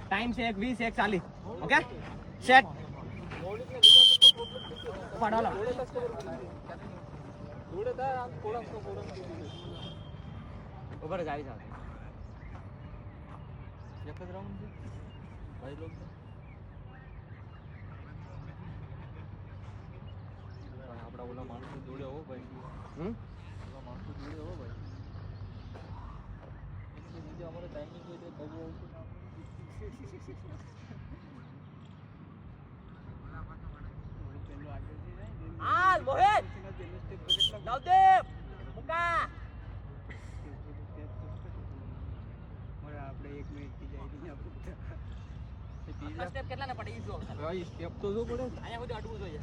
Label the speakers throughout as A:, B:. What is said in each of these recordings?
A: Time છે 1:20 1:40. Okay set પાડો ઉપર જ આવી જાવ. એક જ રાઉન્ડ છે ભાઈ લોક. આપડા ઓલા માણસો જોડે હો ભાઈ. ઓલા માણસો જોડે હો ભાઈ. એની બીજે અમારે ટાઈમિંગ હોય તો બહુ હાલ મોહિત નવદેવ મુકા આપણે 1 મિનિટ થી જાય આ સ્ટેપ કેટલા ને પડે ઈ જો ભાઈ સ્ટેપ તો જો પડે અહીંયા સુધી અડવું જોઈએ.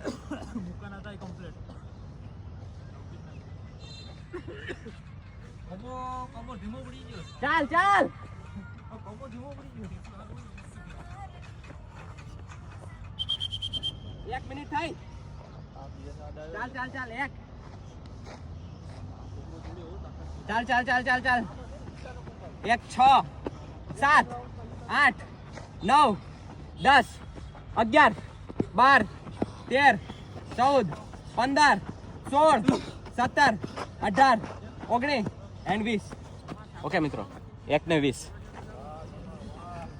A: મુકાના થાય કમ્પ્લીટ. કમો ધીમો પડી ગયો. ચાલ ચાલ કમો ધીમો પડી ગયો. 1 મિનિટ થઈ. ચાલ ચાલ ચાલ એક ચાલ ચાલ ચાલ ચાલ ચાલ 1 6 7 8 9 10 11 12 13 14 15 16 17 18 19 and 20. ઓકે મિત્રો 1 ને 20.